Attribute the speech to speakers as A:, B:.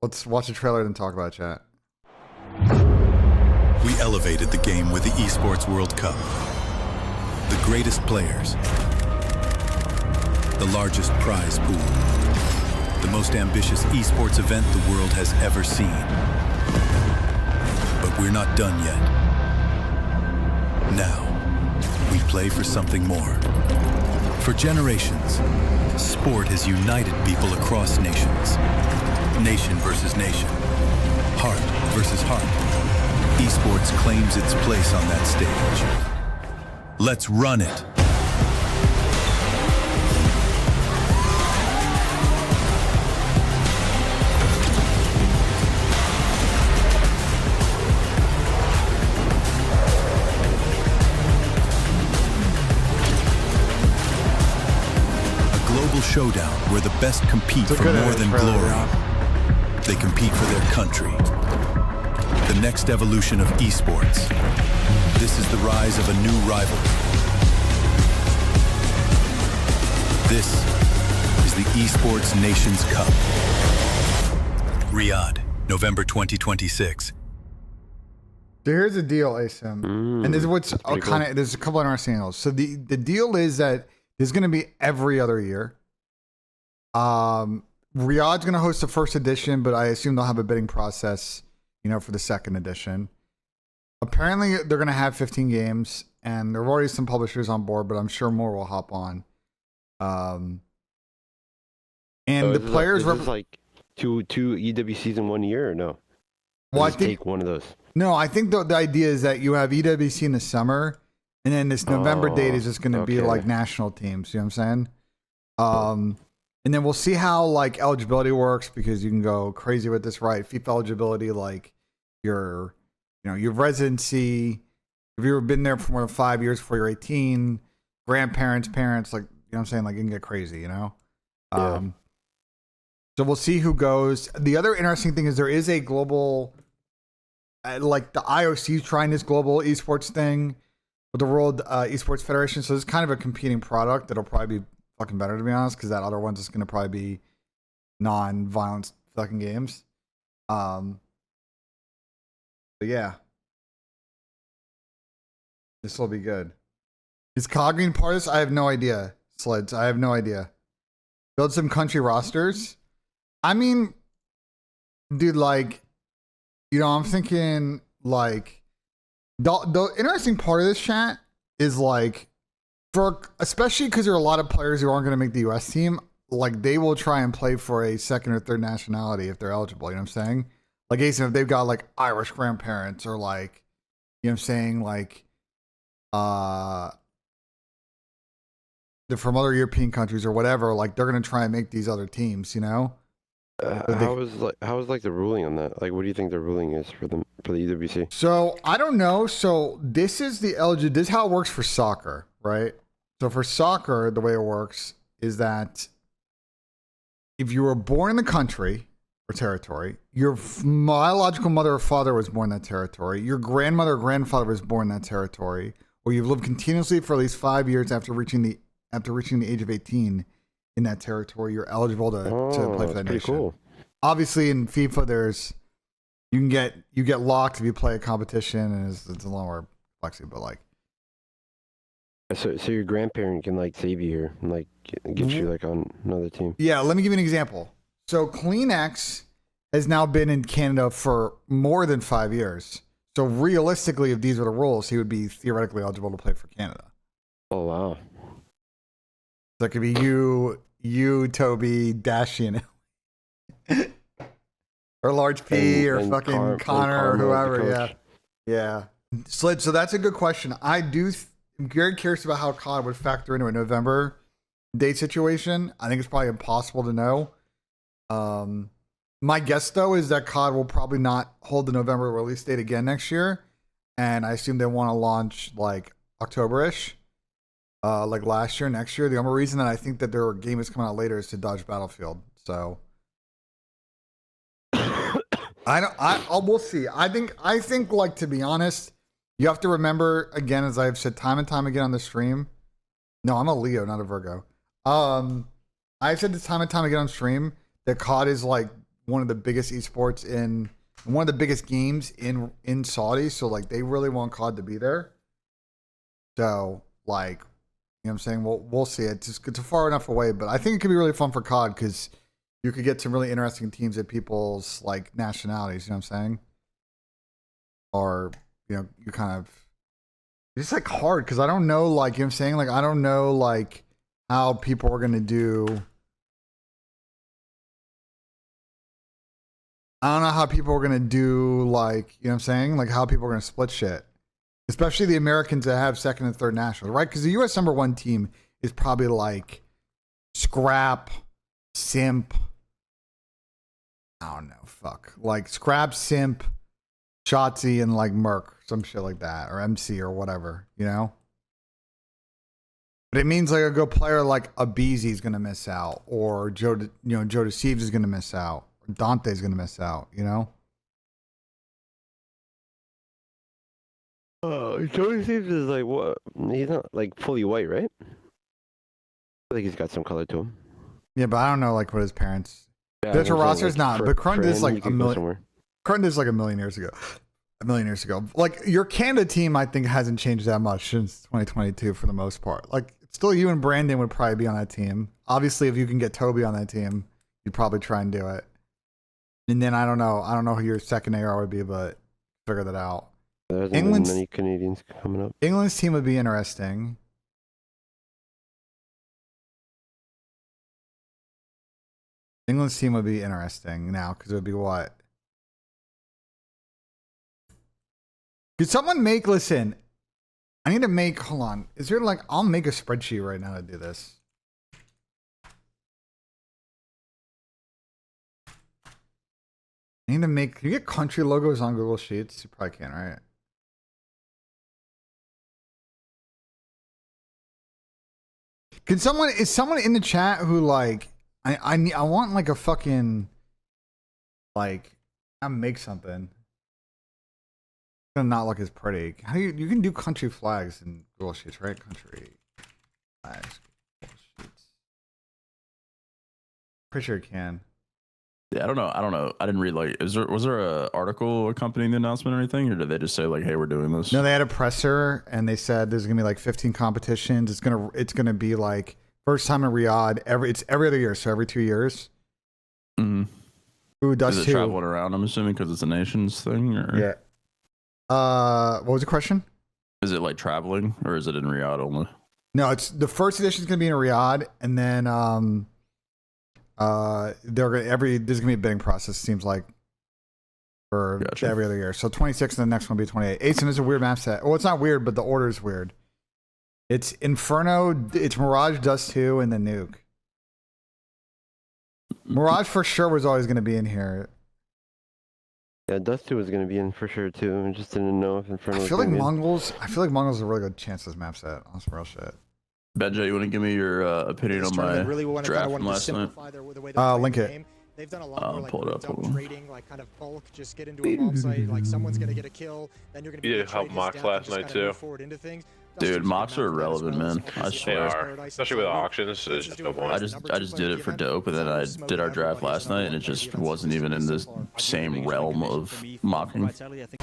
A: Let's watch the trailer and talk about it, chat.
B: We elevated the game with the Esports World Cup. The greatest players. The largest prize pool. The most ambitious esports event the world has ever seen. But we're not done yet. Now, we play for something more. For generations, sport has united people across nations. Nation versus nation. Heart versus heart. Esports claims its place on that stage. Let's run it. A global showdown where the best compete for more than glory. They compete for their country. The next evolution of esports. This is the rise of a new rival. This is the Esports Nations Cup. Riyadh, November 2026.
A: So here's the deal, Asim. And this is what's kind of, there's a couple of interesting angles. So the deal is that there's going to be every other year. Riyadh's going to host the first edition, but I assume they'll have a bidding process, for the second edition. Apparently, they're going to have 15 games, and there are already some publishers on board, but I'm sure more will hop on. And
C: So
A: the players
C: is this like two EWCs in 1 year or no?
A: Well, I
C: Just
A: think
C: take one of those.
A: no. I think the idea is that you have EWC in the summer, and then this November date is just going to be
C: okay.
A: like national teams. You know what I'm saying? And then we'll see how like eligibility works, because you can go crazy with this, right? FIFA eligibility, like your residency. If you've been there for more than 5 years before you're 18, grandparents, parents, like, what I'm saying? Like, you can get crazy,
C: Yeah.
A: So we'll see who goes. The other interesting thing is there is a global, like the IOC is trying this global esports thing with the World Esports Federation. So it's kind of a competing product that'll probably be fucking better, to be honest, because that other one's just going to probably be non-violent fucking games. But yeah, this will be good. Is COD Green part of this? I have no idea. Sleds, I have no idea. Build some country rosters. I mean, dude, like, I'm thinking like the interesting part of this chat is like, especially because there are a lot of players who aren't going to make the US team, like they will try and play for a second or third nationality if they're eligible. You know what I'm saying? Like, Asim, if they've got like Irish grandparents or like, you know what I'm saying? Like, they're from other European countries or whatever, like they're going to try and make these other teams,
C: How is the ruling on that? Like, what do you think the ruling is for the EWC?
A: So I don't know. So this is this is how it works for soccer, right? So for soccer, the way it works is that if you were born in the country or territory, your biological mother or father was born in that territory, your grandmother or grandfather was born in that territory, or you've lived continuously for at least 5 years after reaching the age of 18 in that territory, you're eligible to play for that nation.
C: Cool.
A: Obviously, in FIFA, you get locked if you play a competition, and it's a little more flexible. But like,
C: So your grandparent can like save you here and like get you like on another team.
A: yeah, let me give you an example. So CleanX has now been in Canada for more than 5 years. So realistically, if these were the rules, he would be theoretically eligible to play for Canada.
C: Oh wow.
A: So it could be you, Toby, Dashian, or Large P, or fucking Connor, or whoever. Yeah. Slid. So that's a good question. I'm very curious about how COD would factor into a November date situation. I think it's probably impossible to know. My guess though is that COD will probably not hold the November release date again next year, and I assume they want to launch like October-ish. Like last year, next year. The only reason that I think that their game is coming out later is to dodge Battlefield. So we'll see. I think like, to be honest, you have to remember, again, as I've said time and time again on the stream. No, I'm a Leo, not a Virgo. I've said this time and time again on stream that COD is like one of the biggest esports in one of the biggest games in Saudi. So like they really want COD to be there. So like, you know what I'm saying? We'll see. It's far enough away, but I think it could be really fun for COD because you could get some really interesting teams at people's like nationalities. You know what I'm saying? Or you know, you kind of it's like hard because I don't know, like, you know what I'm saying? Like, I don't know, like, how people are going to do. I don't know how people are going to do, like, you know what I'm saying? Like, how people are going to split shit. Especially the Americans that have second and third nationals, right? Because the U.S. #1 team is probably like Scrap, Simp. I don't know, fuck. Like, Scrap, Simp, Shotzi, and like Merc. Some shit like that, or MC or whatever, you know? But it means like a good player like Abizi is gonna miss out, or Joe Deceives is gonna miss out, or Dante's gonna miss out, you know?
C: Joe Deceives is like what? He's not like fully white, right? I think he's got some color to him.
A: Yeah, but I don't know like what his parents.
C: Yeah,
A: There's a roster's
C: like,
A: not, but Crund is like a million. Crund is like a million years ago. Like your Canada team, I think hasn't changed that much since 2022 for the most part. Like still, you and Brandon would probably be on that team. Obviously, if you can get Toby on that team, you'd probably try and do it. And then I don't know who your second AR would be, but figure that out.
C: There hasn't been many Canadians coming up.
A: England's team would be interesting. England's team would be interesting now because it would be what? Could someone make, listen, I need to make, hold on. Is there like, I'll make a spreadsheet right now to do this. I need to make, can you get country logos on Google Sheets? You probably can, right? Can someone, is someone in the chat who like, I want like a fucking, like, I make something. Gonna not look as pretty. How do you can do country flags in Google Sheets, right? Country flags, Google Sheets. Pretty sure you can.
D: Yeah, I don't know. I didn't read like was there a article accompanying the announcement or anything, or did they just say like, hey, we're doing this?
A: No, they had a presser and they said there's gonna be like 15 competitions. It's gonna be like first time in Riyadh. It's every other year, so every 2 years.
D: Mm-hmm.
A: Ooh, Dust
D: Is it
A: 2.
D: traveling around? I'm assuming because it's a nations thing, or
A: Yeah. What was the question?
D: is it like traveling, or is it in Riyadh only?
A: No, it's the first edition is gonna be in Riyadh, and then there's gonna be a bidding process. Seems like for
D: Gotcha.
A: every other year. So 26, and the next one will be 28. Asim is a weird map set. Well, it's not weird, but the order is weird. It's Inferno, it's Mirage, Dust 2, and then Nuke. Mirage for sure was always gonna be in here.
C: Yeah, Dust 2 was going to be in for sure too. I just didn't know if Inferno
A: I
C: was
A: feel like
C: gonna be in.
A: Mongols is a really good chance this map set. On some real shit.
D: Benja, you want to give me your opinion on my draft from last night?
A: Link it.
E: They've done a lot
D: I'll
E: more like
D: pull it up,
E: dump
D: hold on.
E: trading, like kind of bulk, just get into a mob site, like someone's gonna get a kill, then you're gonna be
F: You
E: able to
F: helped
E: trade his
F: Mox
E: death
F: last
E: and just
F: night
E: kinda move
F: too.
E: forward into things.
D: Dude, mocks are irrelevant, man. I
F: They
D: swear.
F: are, especially with auctions. It's just no point.
D: I just did it for dope, and then I did our draft last night, and it just wasn't even in the same realm of mocking.
G: I think